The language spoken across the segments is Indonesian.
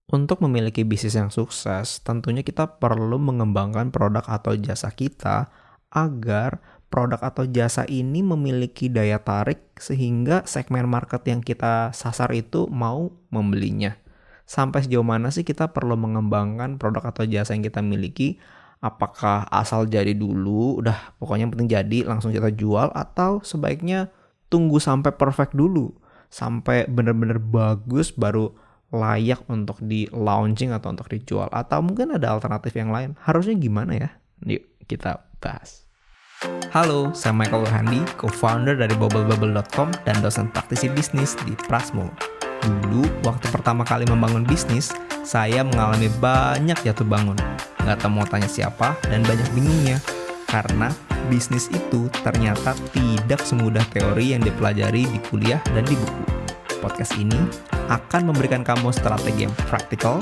Untuk memiliki bisnis yang sukses, tentunya kita perlu mengembangkan produk atau jasa kita agar produk atau jasa ini memiliki daya tarik sehingga segmen market yang kita sasar itu mau membelinya. Sampai sejauh mana sih kita perlu mengembangkan produk atau jasa yang kita miliki? Apakah asal jadi dulu, udah pokoknya yang penting jadi langsung kita jual, atau sebaiknya tunggu sampai perfect dulu, sampai benar-benar bagus baru layak untuk di launching atau untuk dijual, atau mungkin ada alternatif yang lain. Harusnya gimana ya? Yuk kita bahas. Halo, saya Michael Handi, co-founder dari bubblebubble.com dan dosen praktisi bisnis di Prasmo. Dulu, waktu pertama kali membangun bisnis, saya mengalami banyak jatuh bangun. Gak tahu mau tanya siapa dan banyak bingungnya. Karena bisnis itu ternyata tidak semudah teori yang dipelajari di kuliah dan di buku. Podcast ini akan memberikan kamu strategi yang praktikal,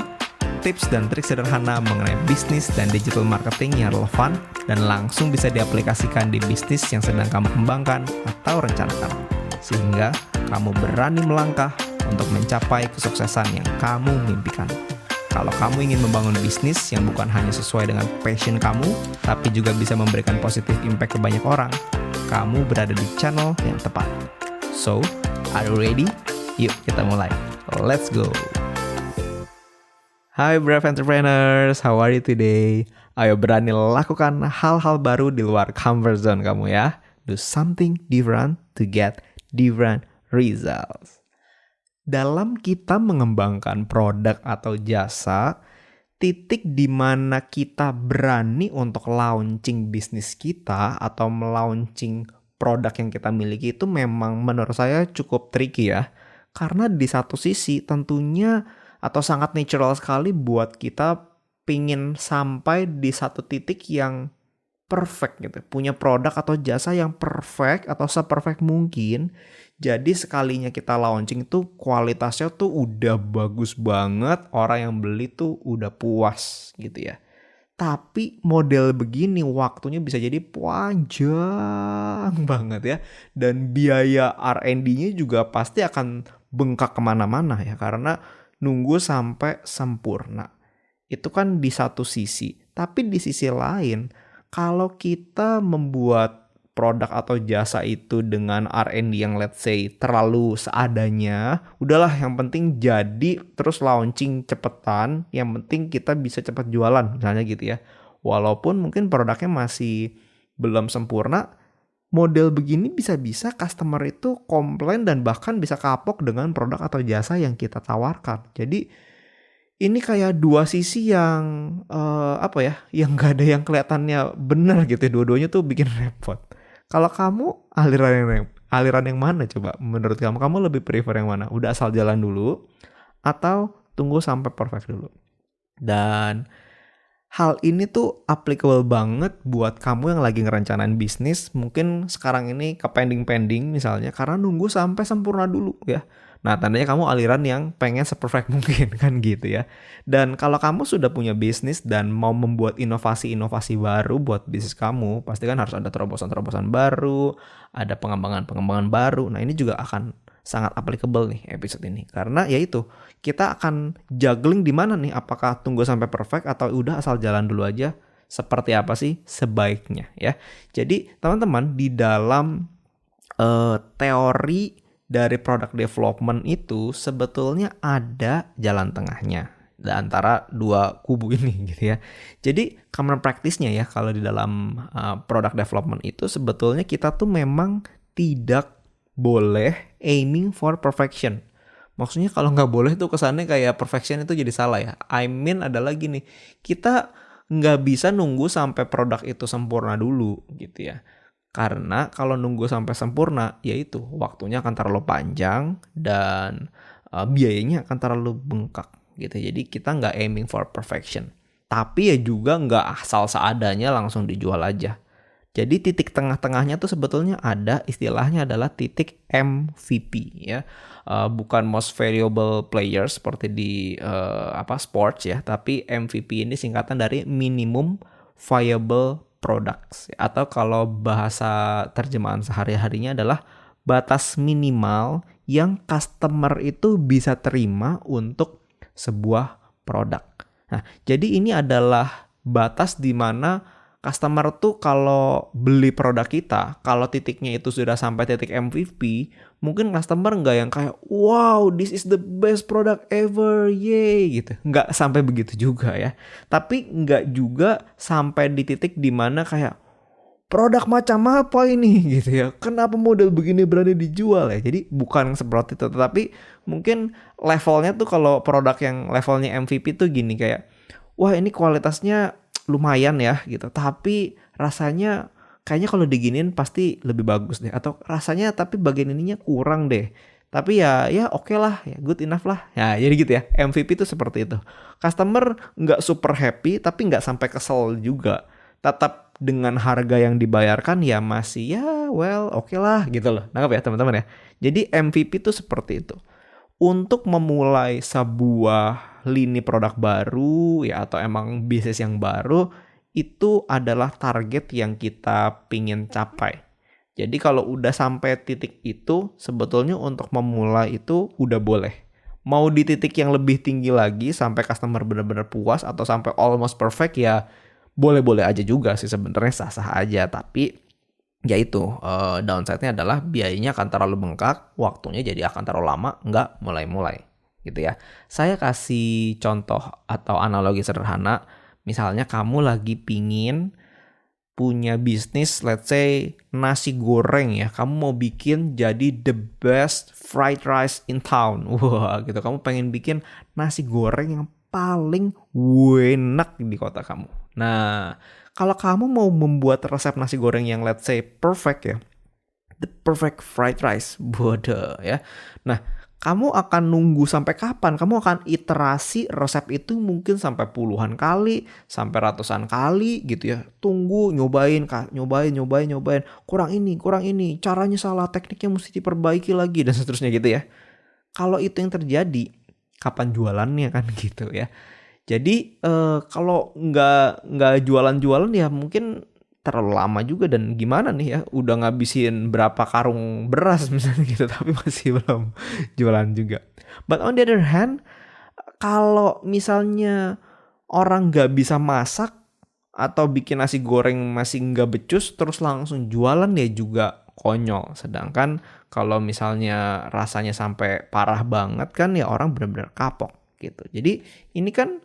tips dan trik sederhana mengenai bisnis dan digital marketing yang relevan dan langsung bisa diaplikasikan di bisnis yang sedang kamu kembangkan atau rencanakan. Sehingga kamu berani melangkah untuk mencapai kesuksesan yang kamu mimpikan. Kalau kamu ingin membangun bisnis yang bukan hanya sesuai dengan passion kamu, tapi juga bisa memberikan positive impact ke banyak orang, kamu berada di channel yang tepat. So, are you ready? Yuk kita mulai. Let's go. Hai brave entrepreneurs, how are you today? Ayo berani lakukan hal-hal baru di luar comfort zone kamu ya. Do something different to get different results. Dalam kita mengembangkan produk atau jasa, titik di mana kita berani untuk launching bisnis kita atau melaunching produk yang kita miliki itu memang menurut saya cukup tricky ya. Karena di satu sisi tentunya atau sangat natural sekali buat kita pingin sampai di satu titik yang perfect gitu. Punya produk atau jasa yang perfect atau se-perfect mungkin. Jadi sekalinya kita launching itu kualitasnya tuh udah bagus banget. Orang yang beli tuh udah puas gitu ya. Tapi model begini waktunya bisa jadi panjang banget ya. Dan biaya R&D-nya juga pasti akan bengkak kemana-mana ya. Karena nunggu sampai sempurna. Itu kan di satu sisi. Tapi di sisi lain, kalau kita membuat produk atau jasa itu dengan R&D yang let's say terlalu seadanya, udahlah yang penting jadi terus launching cepetan, yang penting kita bisa cepat jualan misalnya gitu ya. Walaupun mungkin produknya masih belum sempurna, model begini bisa-bisa customer itu komplain dan bahkan bisa kapok dengan produk atau jasa yang kita tawarkan. Jadi ini kayak dua sisi yang yang gak ada yang kelihatannya benar gitu. Dua-duanya tuh bikin repot. Kalau kamu aliran yang mana coba? Menurut kamu lebih prefer yang mana? Udah asal jalan dulu atau tunggu sampai perfect dulu? Dan hal ini tuh applicable banget buat kamu yang lagi ngerencanain bisnis. Mungkin sekarang ini ke pending misalnya karena nunggu sampai sempurna dulu ya. Nah, tandanya kamu aliran yang pengen seperfect mungkin kan gitu ya. Dan kalau kamu sudah punya bisnis dan mau membuat inovasi-inovasi baru buat bisnis kamu, pasti kan harus ada terobosan-terobosan baru, ada pengembangan-pengembangan baru. Nah, ini juga akan sangat applicable nih episode ini. Karena ya itu, kita akan juggling di mana nih? Apakah tunggu sampai perfect atau udah asal jalan dulu aja? Seperti apa sih sebaiknya ya? Jadi, teman-teman di dalam teori dari product development itu sebetulnya ada jalan tengahnya di antara dua kubu ini gitu ya. Jadi common practice-nya ya kalau di dalam product development itu sebetulnya kita tuh memang tidak boleh aiming for perfection. Maksudnya kalau nggak boleh tuh kesannya kayak perfection itu jadi salah ya. I mean adalah gini, kita nggak bisa nunggu sampai produk itu sempurna dulu gitu ya. Karena kalau nunggu sampai sempurna, yaitu waktunya akan terlalu panjang dan biayanya akan terlalu bengkak gitu. Jadi kita nggak aiming for perfection. Tapi ya juga nggak asal seadanya langsung dijual aja. Jadi titik tengah-tengahnya tuh sebetulnya ada, istilahnya adalah titik MVP ya. Bukan most valuable player seperti di sports ya. Tapi MVP ini singkatan dari minimum viable products, atau kalau bahasa terjemahan sehari-harinya adalah batas minimal yang customer itu bisa terima untuk sebuah produk. Nah, jadi ini adalah batas di mana customer tuh kalau beli produk kita, kalau titiknya itu sudah sampai titik MVP, mungkin customer nggak yang kayak, wow, this is the best product ever, yay, gitu. Nggak sampai begitu juga ya. Tapi nggak juga sampai di titik dimana kayak, produk macam apa ini gitu ya. Kenapa model begini berani dijual ya. Jadi bukan seperti itu. Tetapi mungkin levelnya tuh kalau produk yang levelnya MVP tuh gini kayak, wah ini kualitasnya lumayan ya gitu. Tapi rasanya kayaknya kalau diginin pasti lebih bagus deh. Atau rasanya tapi bagian ininya kurang deh. Tapi ya oke lah, ya good enough lah. Ya jadi gitu ya. MVP itu seperti itu. Customer nggak super happy tapi nggak sampai kesel juga. Tetap dengan harga yang dibayarkan ya masih oke lah gitu loh. Nangkap ya teman-teman ya. Jadi MVP itu seperti itu. Untuk memulai sebuah lini produk baru ya atau emang bisnis yang baru itu adalah target yang kita pingin capai. Jadi kalau udah sampai titik itu sebetulnya untuk memulai itu udah boleh. Mau di titik yang lebih tinggi lagi sampai customer benar-benar puas atau sampai almost perfect ya boleh-boleh aja juga sih sebenarnya sah-sah aja. Tapi ya itu downside-nya adalah biayanya akan terlalu bengkak, waktunya jadi akan terlalu lama, nggak mulai-mulai gitu ya. Saya kasih contoh atau analogi sederhana, misalnya kamu lagi pingin punya bisnis, let's say nasi goreng ya, kamu mau bikin jadi the best fried rice in town, wah gitu, kamu pengen bikin nasi goreng yang paling enak di kota kamu. Nah, kalau kamu mau membuat resep nasi goreng yang let's say perfect ya, the perfect fried rice, bodoh ya. Nah, kamu akan nunggu sampai kapan? Kamu akan iterasi resep itu mungkin sampai puluhan kali, sampai ratusan kali gitu ya. Tunggu, nyobain. Kurang ini, caranya salah, tekniknya mesti diperbaiki lagi dan seterusnya gitu ya. Kalau itu yang terjadi, kapan jualannya kan gitu ya. Jadi kalau nggak jualan ya mungkin terlalu lama juga dan gimana nih ya udah ngabisin berapa karung beras misalnya gitu tapi masih belum jualan juga. But on the other hand, kalau misalnya orang nggak bisa masak atau bikin nasi goreng masih nggak becus terus langsung jualan ya juga konyol. Sedangkan kalau misalnya rasanya sampai parah banget kan ya orang benar-benar kapok gitu. Jadi ini kan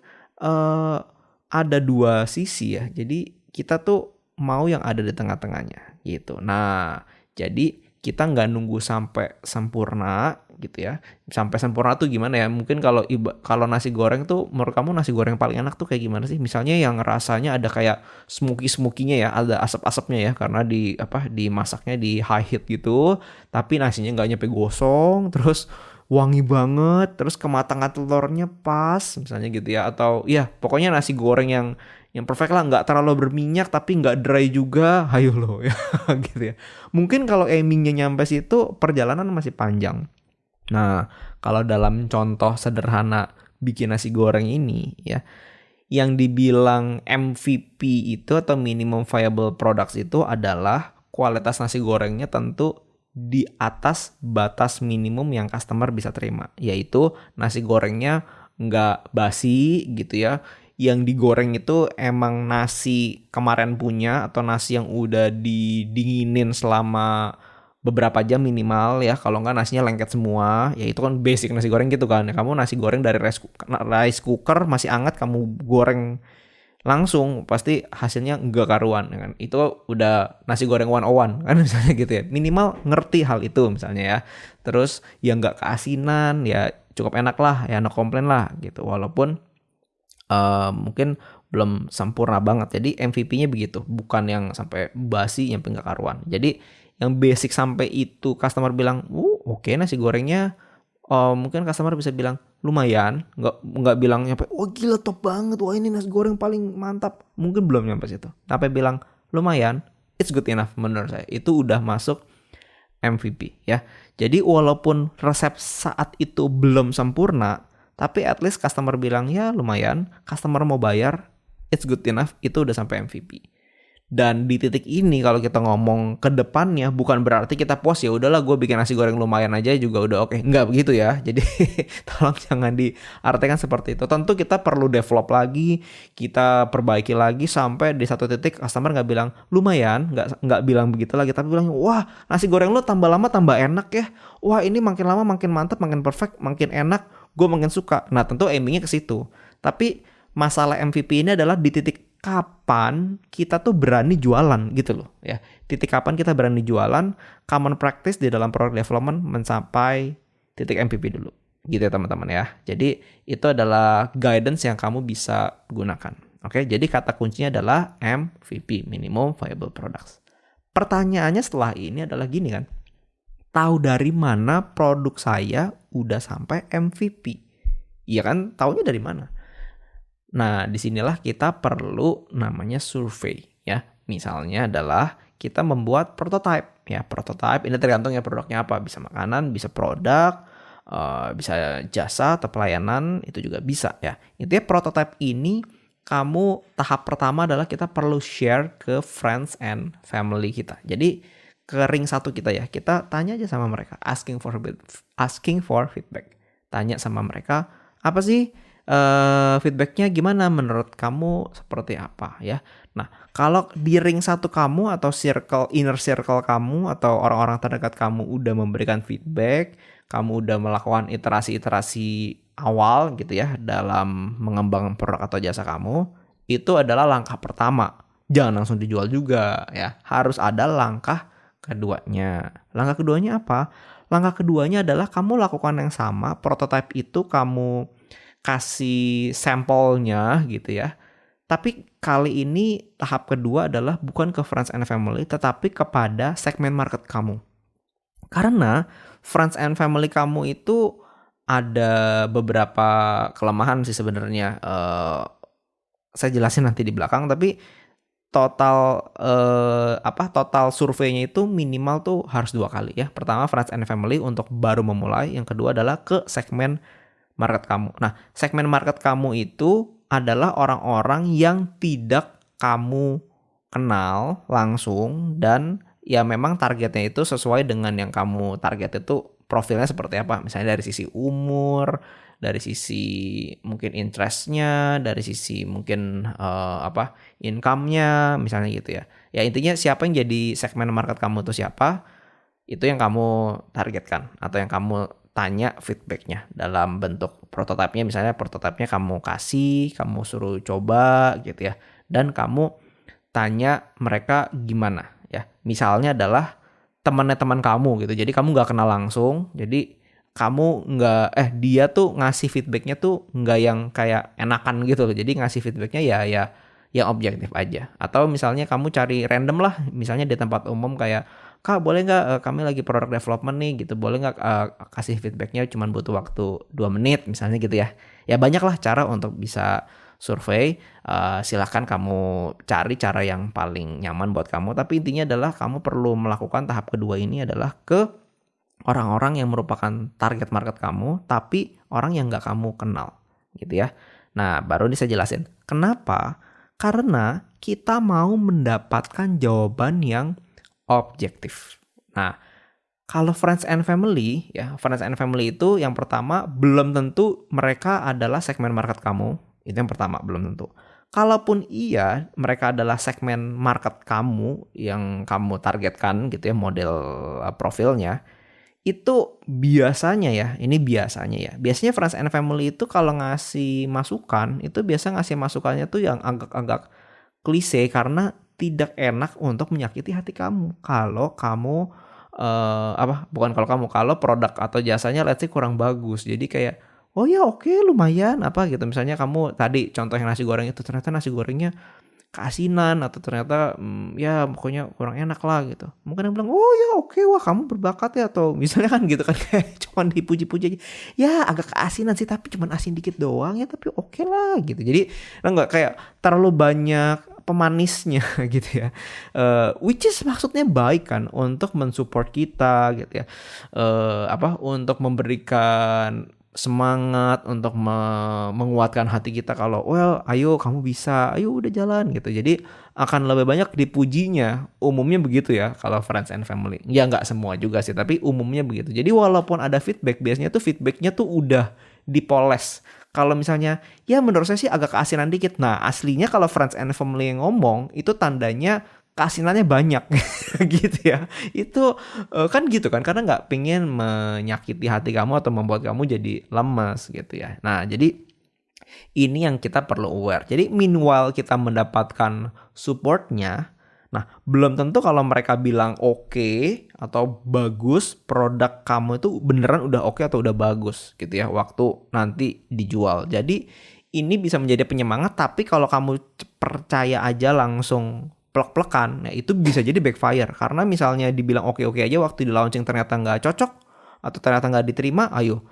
ada dua sisi ya. Jadi kita tuh mau yang ada di tengah-tengahnya gitu. Nah, jadi kita nggak nunggu sampai sempurna gitu ya. Sampai sempurna tuh gimana ya? Mungkin kalau nasi goreng tuh menurut kamu nasi goreng paling enak tuh kayak gimana sih? Misalnya yang rasanya ada kayak smoky-smokinya ya, ada asap-asapnya ya karena dimasaknya di high heat gitu, tapi nasinya nggak nyampe gosong, terus wangi banget, terus kematangan telurnya pas misalnya gitu ya, atau ya pokoknya nasi goreng yang perfect lah, nggak terlalu berminyak tapi nggak dry juga, hayo loh ya gitu ya. Mungkin kalau aimingnya nyampe situ perjalanan masih panjang. Nah kalau dalam contoh sederhana bikin nasi goreng ini ya, yang dibilang MVP itu atau minimum viable products itu adalah kualitas nasi gorengnya tentu di atas batas minimum yang customer bisa terima, yaitu nasi gorengnya nggak basi gitu ya, yang digoreng itu emang nasi kemarin punya atau nasi yang udah didinginin selama beberapa jam minimal ya, kalau nggak nasinya lengket semua, ya itu kan basic nasi goreng gitu kan. Kamu nasi goreng dari rice cooker masih hangat kamu goreng langsung pasti hasilnya enggak karuan kan. Itu udah nasi goreng 101 kan misalnya gitu ya. Minimal ngerti hal itu misalnya ya. Terus yang enggak keasinan ya cukup enak lah ya, no komplain lah gitu. Walaupun mungkin belum sempurna banget. Jadi MVP-nya begitu, bukan yang sampai basi nyampe enggak karuan. Jadi yang basic sampai itu customer bilang, oke, nasi gorengnya mungkin customer bisa bilang lumayan, nggak bilang nyampe wah gila top banget, wah ini nasi goreng paling mantap, mungkin belum nyampe situ, tapi bilang lumayan, it's good enough menurut saya, itu udah masuk MVP ya. Jadi walaupun resep saat itu belum sempurna, tapi at least customer bilang ya lumayan, customer mau bayar, it's good enough, itu udah sampai MVP. Dan di titik ini kalau kita ngomong ke depannya bukan berarti kita puas ya udahlah gue bikin nasi goreng lumayan aja juga udah oke. Enggak begitu ya. Jadi tolong jangan diartikan seperti itu. Tentu kita perlu develop lagi, kita perbaiki lagi sampai di satu titik customer nggak bilang lumayan, nggak bilang begitu lagi, tapi bilang wah nasi goreng lo tambah lama tambah enak ya. Wah ini makin lama makin mantap, makin perfect, makin enak, gue makin suka. Nah tentu aimingnya ke situ. Tapi masalah MVP ini adalah di titik kapan kita tuh berani jualan gitu loh ya. Titik kapan kita berani jualan, common practice di dalam product development mencapai titik MVP dulu. Gitu ya teman-teman ya. Jadi itu adalah guidance yang kamu bisa gunakan. Oke, jadi kata kuncinya adalah MVP, Minimum Viable Products. Pertanyaannya setelah ini adalah gini kan. Tahu dari mana produk saya udah sampai MVP? Iya kan, taunya dari mana? Nah, disinilah kita perlu namanya survei ya. Misalnya adalah kita membuat prototype ya. Prototype ini tergantung ya produknya apa. Bisa makanan, bisa produk, bisa jasa atau pelayanan, itu juga bisa ya. Intinya prototype ini kamu tahap pertama adalah kita perlu share ke friends and family kita. Jadi ke ring satu kita ya. Kita tanya aja sama mereka, asking for feedback. Tanya sama mereka, apa sih feedbacknya gimana menurut kamu seperti apa ya. Nah kalau di ring satu kamu atau inner circle kamu atau orang-orang terdekat kamu udah memberikan feedback, kamu udah melakukan iterasi-iterasi awal gitu ya dalam mengembangkan produk atau jasa kamu, itu adalah langkah pertama. Jangan langsung dijual juga ya, harus ada langkah keduanya. Langkah keduanya apa? Langkah keduanya adalah kamu lakukan yang sama, prototype itu kamu kasih sampelnya gitu ya. Tapi kali ini tahap kedua adalah bukan ke friends and family, tetapi kepada segmen market kamu. Karena friends and family kamu itu ada beberapa kelemahan sih sebenarnya. Saya jelasin nanti di belakang, tapi total surveinya itu minimal tuh harus 2 kali ya. Pertama friends and family untuk baru memulai, yang kedua adalah ke segmen market kamu. Nah, segmen market kamu itu adalah orang-orang yang tidak kamu kenal langsung dan ya memang targetnya itu sesuai dengan yang kamu target itu profilnya seperti apa. Misalnya dari sisi umur, dari sisi mungkin interest-nya, dari sisi mungkin income-nya, misalnya gitu ya. Ya intinya siapa yang jadi segmen market kamu itu siapa, itu yang kamu targetkan atau yang kamu tanya feedbacknya dalam bentuk prototipenya. Misalnya prototipenya kamu kasih, kamu suruh coba gitu ya, dan kamu tanya mereka gimana ya. Misalnya adalah temannya teman kamu gitu, jadi kamu nggak kenal langsung, jadi kamu dia tuh ngasih feedbacknya tuh nggak yang kayak enakan gitu loh, jadi ngasih feedbacknya ya yang objektif aja. Atau misalnya kamu cari random lah, misalnya di tempat umum kayak, Kak boleh nggak kami lagi product development nih gitu, boleh nggak kasih feedbacknya cuma butuh waktu 2 menit misalnya gitu ya. Ya banyak lah cara untuk bisa survei, silahkan kamu cari cara yang paling nyaman buat kamu. Tapi intinya adalah kamu perlu melakukan tahap kedua ini adalah ke orang-orang yang merupakan target market kamu, tapi orang yang nggak kamu kenal gitu ya. Nah baru ini saya jelasin kenapa. Karena kita mau mendapatkan jawaban yang objektif. Nah, kalau friends and family itu yang pertama belum tentu mereka adalah segmen market kamu. Itu yang pertama, belum tentu. Kalaupun iya, mereka adalah segmen market kamu yang kamu targetkan gitu ya, model profilnya. Itu biasanya Biasanya friends and family itu kalau ngasih masukan, itu biasa ngasih masukannya tuh yang agak-agak klise karena tidak enak untuk menyakiti hati kamu. Kalau kamu kalau produk atau jasanya let's say kurang bagus. Jadi kayak oh ya oke, lumayan gitu. Misalnya kamu tadi contoh yang nasi goreng itu ternyata nasi gorengnya keasinan atau ternyata ya pokoknya kurang enak lah gitu. Mungkin yang bilang oh ya oke, wah kamu berbakat ya, atau misalnya kan gitu kan kayak cuman dipuji-puji aja. Ya agak keasinan sih tapi cuman asin dikit doang ya, tapi oke lah gitu. Jadi enggak kayak terlalu banyak pemanisnya gitu ya. Which is maksudnya baik kan untuk mensupport kita gitu ya. Untuk memberikan semangat untuk menguatkan hati kita kalau well ayo kamu bisa, ayo udah jalan gitu. Jadi akan lebih banyak dipujinya, umumnya begitu ya kalau friends and family. Ya nggak semua juga sih, tapi umumnya begitu. Jadi walaupun ada feedback, biasanya tuh feedbacknya tuh udah dipoles. Kalau misalnya ya menurut saya sih agak keasinan dikit. Nah aslinya kalau friends and family yang ngomong itu tandanya keasinannya banyak gitu ya. Itu kan gitu kan, karena nggak pengen menyakiti hati kamu atau membuat kamu jadi lemas gitu ya. Nah jadi ini yang kita perlu aware. Jadi meanwhile kita mendapatkan supportnya, nah belum tentu kalau mereka bilang oke atau bagus, produk kamu itu beneran udah oke atau udah bagus gitu ya waktu nanti dijual. Jadi ini bisa menjadi penyemangat, tapi kalau kamu percaya aja langsung plek-plekan, nah itu bisa jadi backfire. Karena misalnya dibilang oke-oke aja waktu di launching ternyata nggak cocok atau ternyata nggak diterima, ayo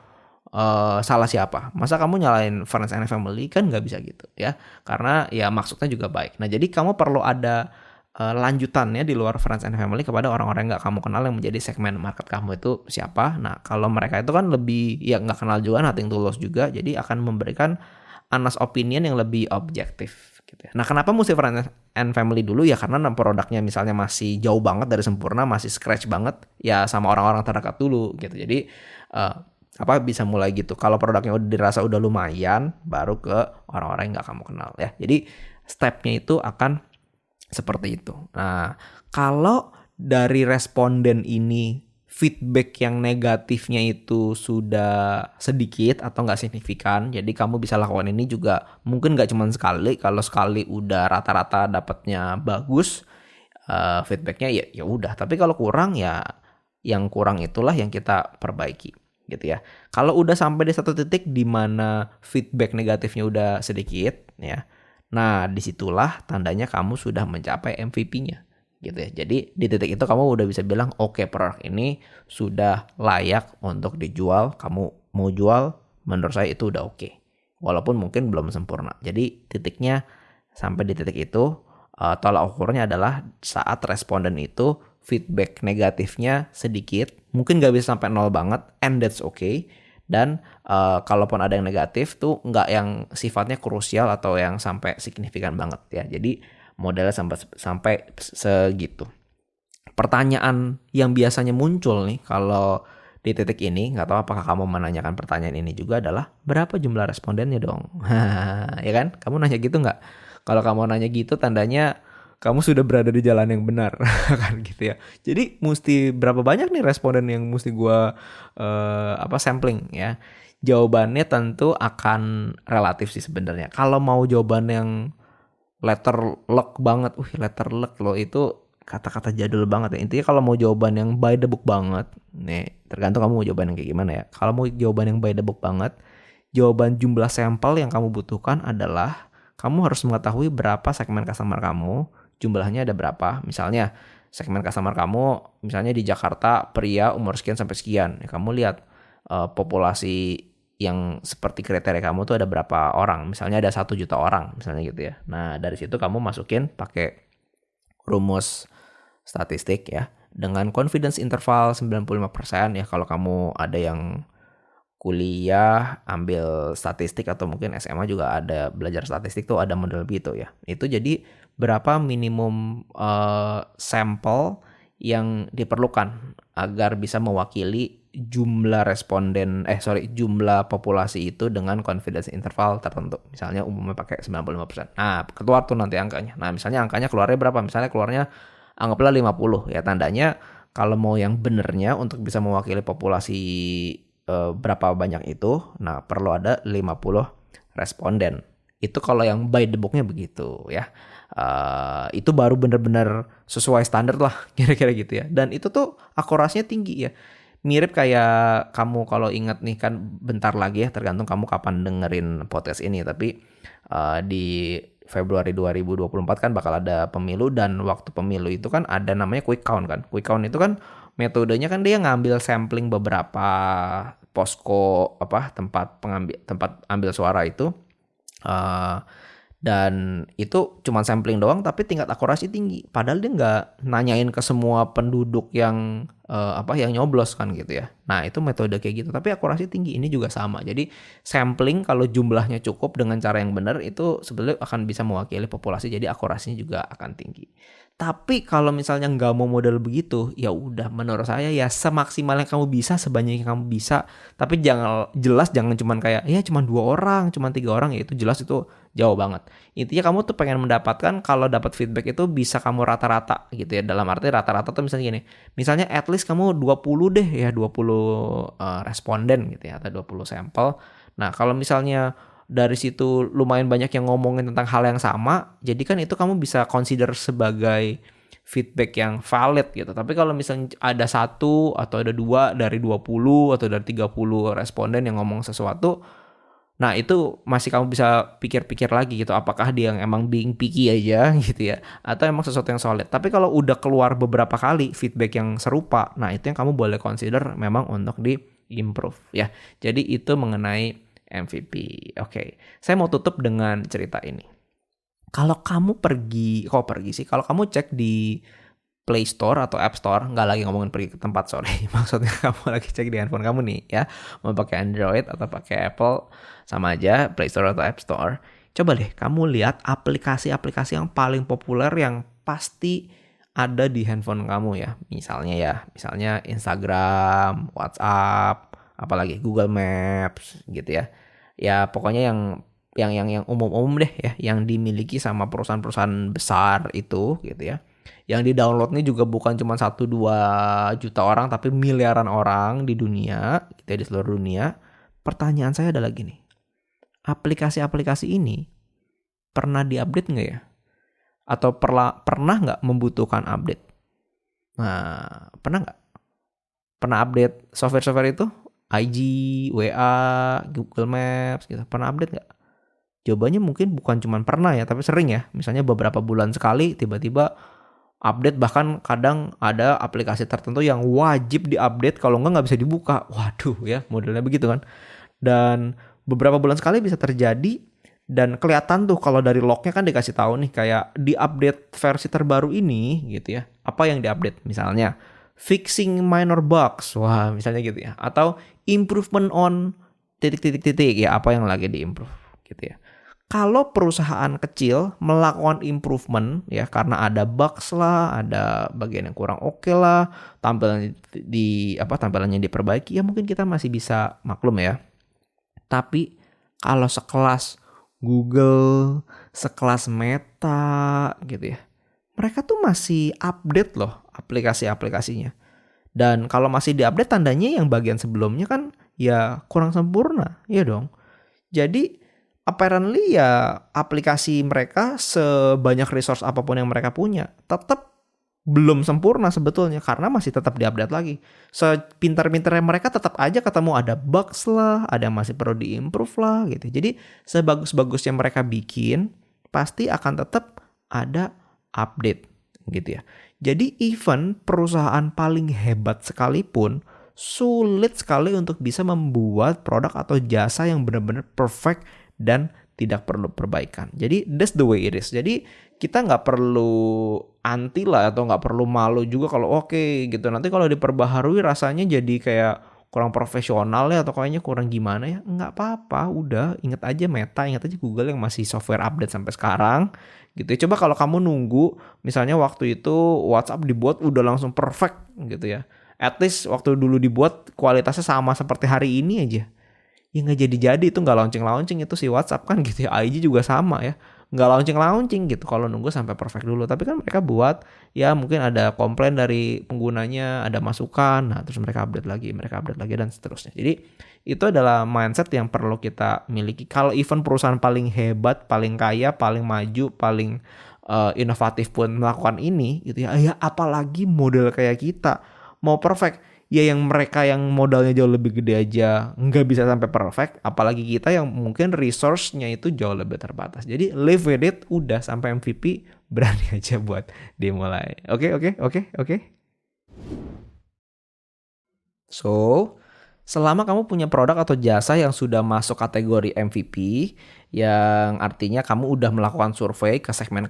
salah siapa? Masa kamu nyalain friends and family? Kan nggak bisa gitu ya. Karena ya maksudnya juga baik. Nah jadi kamu perlu ada lanjutannya di luar friends and family kepada orang-orang yang nggak kamu kenal yang menjadi segmen market kamu itu siapa. Nah kalau mereka itu kan lebih ya nggak kenal juga, nothing tulus juga. Jadi akan memberikan honest opinion yang lebih objektif gitu ya. Nah kenapa mesti friends and family dulu ya, karena produknya misalnya masih jauh banget dari sempurna, masih scratch banget ya, sama orang-orang terdekat dulu gitu. Jadi bisa mulai gitu. Kalau produknya udah dirasa udah lumayan, baru ke orang-orang yang nggak kamu kenal ya. Jadi stepnya itu akan seperti itu. Nah kalau dari responden ini feedback yang negatifnya itu sudah sedikit atau nggak signifikan, jadi kamu bisa lakukan ini juga mungkin nggak cuma sekali. Kalau sekali udah rata-rata dapatnya bagus, feedbacknya ya udah. Tapi kalau kurang ya yang kurang itulah yang kita perbaiki gitu ya. Kalau udah sampai di satu titik di mana feedback negatifnya udah sedikit ya, nah disitulah tandanya kamu sudah mencapai MVP-nya gitu ya. Jadi di titik itu kamu udah bisa bilang oke, produk ini sudah layak untuk dijual. Kamu mau jual, menurut saya itu udah oke. Walaupun mungkin belum sempurna. Jadi titiknya sampai di titik itu, tolak ukurnya adalah saat responden itu feedback negatifnya sedikit, mungkin gak bisa sampai 0 banget, and that's okay. Dan kalaupun ada yang negatif tuh nggak yang sifatnya krusial atau yang sampai signifikan banget ya. Jadi modelnya sampai segitu. Pertanyaan yang biasanya muncul nih kalau di titik ini, nggak tahu apakah kamu menanyakan pertanyaan ini juga, adalah berapa jumlah respondennya dong? Ya kan? Kamu nanya gitu nggak? Kalau kamu nanya gitu tandanya kamu sudah berada di jalan yang benar kan gitu ya. Jadi mesti berapa banyak nih responden yang mesti gua sampling ya. Jawabannya tentu akan relatif sih sebenarnya. Kalau mau jawaban yang letter luck banget, letter luck loh itu kata-kata jadul banget ya. Intinya kalau mau jawaban yang by the book banget, nih tergantung kamu mau jawaban yang kayak gimana ya. Kalau mau jawaban yang by the book banget, jawaban jumlah sampel yang kamu butuhkan adalah kamu harus mengetahui berapa segmen customer kamu, jumlahnya ada berapa. Misalnya segmen customer kamu, misalnya di Jakarta pria umur sekian sampai sekian, ya, kamu lihat populasi yang seperti kriteria kamu tuh ada berapa orang. Misalnya ada 1 juta orang misalnya gitu ya. Nah dari situ kamu masukin pakai rumus statistik ya, dengan confidence interval 95% ya. Kalau kamu ada yang kuliah ambil statistik atau mungkin SMA juga ada belajar statistik tuh ada model gitu ya. Itu jadi berapa minimum sampel yang diperlukan agar bisa mewakili jumlah jumlah populasi itu dengan confidence interval tertentu. Misalnya umumnya pakai 95%. Nah, keluar tuh nanti angkanya. Nah, misalnya angkanya keluarnya berapa? Misalnya keluarnya anggaplah 50 ya. Tandanya kalau mau yang benernya untuk bisa mewakili populasi berapa banyak itu, nah perlu ada 50 responden. Itu kalau yang by the book-nya begitu ya. Itu baru benar-benar sesuai standar lah kira-kira gitu ya. Dan itu tuh akurasinya tinggi ya. Mirip kayak kamu kalau ingat nih kan bentar lagi ya, tergantung kamu kapan dengerin podcast ini, tapi di Februari 2024 kan bakal ada pemilu, dan waktu pemilu itu kan ada namanya quick count kan. Quick count itu kan metodenya kan dia ngambil sampling beberapa posko tempat ambil suara itu Dan itu cuma sampling doang tapi tingkat akurasi tinggi. Padahal dia nggak nanyain ke semua penduduk yang yang nyoblos kan gitu ya. Nah itu metode kayak gitu. Tapi akurasi tinggi ini juga sama. Jadi sampling kalau jumlahnya cukup dengan cara yang benar itu sebenarnya akan bisa mewakili populasi. Jadi akurasinya juga akan tinggi. Tapi kalau misalnya nggak mau model begitu, ya udah menurut saya ya semaksimal yang kamu bisa, sebanyak yang kamu bisa. Tapi jangan cuman kayak ya cuman 2 orang, cuman 3 orang, ya itu jelas itu jauh banget. Intinya kamu tuh pengen mendapatkan kalau dapat feedback itu bisa kamu rata-rata gitu ya. Dalam arti rata-rata tuh misalnya gini. Misalnya at least kamu 20 deh ya, 20 responden gitu ya atau 20 sampel. Nah, kalau misalnya dari situ lumayan banyak yang ngomongin tentang hal yang sama, jadi kan itu kamu bisa consider sebagai feedback yang valid gitu. Tapi kalau misalnya ada 1 atau ada 2 dari 20 atau dari 30 responden yang ngomong sesuatu, nah itu masih kamu bisa pikir-pikir lagi gitu, apakah dia yang emang being picky aja gitu ya, atau emang sesuatu yang solid. Tapi kalau udah keluar beberapa kali feedback yang serupa, nah itu yang kamu boleh consider memang untuk di-improve ya. Jadi itu mengenai MVP. Oke, saya mau tutup dengan cerita ini. Kalau kamu kalau kamu cek di Play Store atau App Store, nggak lagi ngomongin pergi ke tempat, sorry. Maksudnya kamu lagi cek di handphone kamu nih ya, mau pakai Android atau pakai Apple, sama aja Play Store atau App Store. Coba deh kamu lihat aplikasi-aplikasi yang paling populer yang pasti ada di handphone kamu ya. Misalnya Instagram, WhatsApp, apalagi Google Maps gitu ya. Ya pokoknya yang umum-umum deh ya, yang dimiliki sama perusahaan-perusahaan besar itu gitu ya. Yang di-downloadnya juga bukan cuma 1-2 juta orang, tapi miliaran orang di dunia, gitu ya, di seluruh dunia. Pertanyaan saya adalah gini, aplikasi-aplikasi ini pernah diupdate nggak ya? Atau pernah nggak membutuhkan update? Nah, pernah nggak? Pernah update software-software itu? IG, WA, Google Maps gitu. Pernah update nggak? Jawabannya mungkin bukan cuma pernah ya, tapi sering ya. Misalnya beberapa bulan sekali tiba-tiba update, bahkan kadang ada aplikasi tertentu yang wajib diupdate, kalau nggak bisa dibuka. Waduh ya, modelnya begitu kan. Dan beberapa bulan sekali bisa terjadi, dan kelihatan tuh kalau dari lognya kan dikasih tahu nih kayak di update versi terbaru ini gitu ya. Apa yang diupdate? Misalnya fixing minor bugs, wah misalnya gitu ya. Atau improvement on titik-titik-titik ya, apa yang lagi diimprove gitu ya. Kalau perusahaan kecil melakukan improvement ya karena ada bugs lah, ada bagian yang kurang oke lah, tampilannya diperbaiki, ya mungkin kita masih bisa maklum ya. Tapi kalau sekelas Google, sekelas Meta gitu ya, mereka tuh masih update loh aplikasi-aplikasinya. Dan kalau masih diupdate, tandanya yang bagian sebelumnya kan ya kurang sempurna, ya dong. Jadi apparently ya aplikasi mereka sebanyak resource apapun yang mereka punya tetap belum sempurna sebetulnya, karena masih tetap diupdate lagi. Sepintar-pintarnya mereka tetap aja ketemu ada bugs lah, ada yang masih perlu diimprove lah gitu. Jadi sebagus-bagusnya mereka bikin, pasti akan tetap ada update gitu ya. Jadi even perusahaan paling hebat sekalipun sulit sekali untuk bisa membuat produk atau jasa yang benar-benar perfect dan tidak perlu perbaikan. Jadi that's the way it is. Jadi kita nggak perlu anti lah, atau nggak perlu malu juga kalau oke gitu. Nanti kalau diperbaharui rasanya jadi kayak kurang profesional ya, atau kayaknya kurang gimana ya. Nggak apa-apa, udah inget aja Meta, inget aja Google yang masih software update sampai sekarang gitu ya. Coba kalau kamu nunggu misalnya waktu itu WhatsApp dibuat udah langsung perfect gitu ya. At least waktu dulu dibuat kualitasnya sama seperti hari ini aja, ya nggak jadi-jadi, itu nggak launching itu si WhatsApp kan gitu ya. IG juga sama ya, nggak launching gitu kalau nunggu sampai perfect dulu. Tapi kan mereka buat ya, mungkin ada komplain dari penggunanya, ada masukan, nah terus mereka update lagi dan seterusnya. Jadi itu adalah mindset yang perlu kita miliki. Kalau event perusahaan paling hebat, paling kaya, paling maju, paling inovatif pun melakukan ini gitu ya apalagi model kayak kita mau perfect. Ya yang mereka yang modalnya jauh lebih gede aja nggak bisa sampai perfect, apalagi kita yang mungkin resource-nya itu jauh lebih terbatas. Jadi live with it, udah sampai MVP berani aja buat dimulai. Oke. So, selama kamu punya produk atau jasa yang sudah masuk kategori MVP, Yang artinya kamu udah melakukan survei ke segmen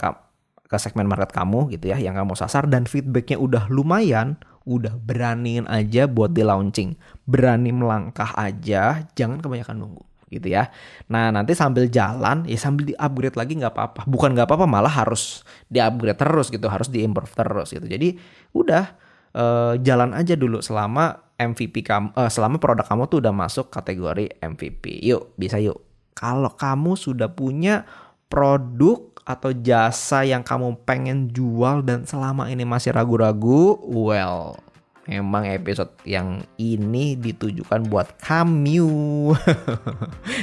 market kamu gitu ya, yang kamu sasar, dan feedbacknya udah lumayan, udah beraniin aja buat di launching. Berani melangkah aja, jangan kebanyakan nunggu gitu ya. Nah nanti sambil jalan ya sambil di-upgrade lagi nggak apa-apa. Bukan nggak apa-apa, malah harus di-upgrade terus gitu, harus di-improve terus gitu. Jadi udah jalan aja dulu selama MVP kamu, selama produk kamu tuh udah masuk kategori MVP. Yuk, bisa yuk. Kalau kamu sudah punya produk atau jasa yang kamu pengen jual dan selama ini masih ragu-ragu, well, memang episode yang ini ditujukan buat kamu.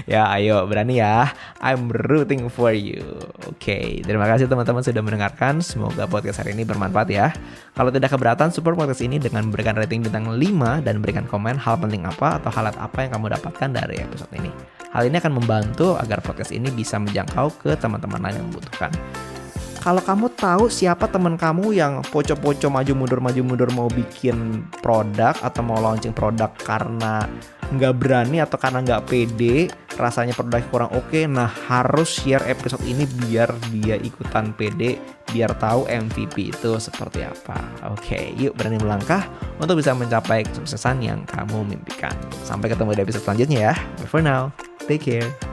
Ya, ayo berani ya. I'm rooting for you. Oke, terima kasih teman-teman sudah mendengarkan. Semoga podcast hari ini bermanfaat ya. Kalau tidak keberatan, support podcast ini dengan memberikan rating bintang 5 dan berikan komen hal penting apa atau highlight apa yang kamu dapatkan dari episode ini. Hal ini akan membantu agar podcast ini bisa menjangkau ke teman-teman lain yang membutuhkan. Kalau kamu tahu siapa teman kamu yang poco-poco maju mundur mau bikin produk atau mau launching produk karena nggak berani atau karena nggak pede, rasanya produknya kurang oke, nah harus share episode ini biar dia ikutan pede, biar tahu MVP itu seperti apa. Oke, yuk berani melangkah untuk bisa mencapai kesuksesan yang kamu mimpikan. Sampai ketemu di episode selanjutnya ya. Bye for now. Take care.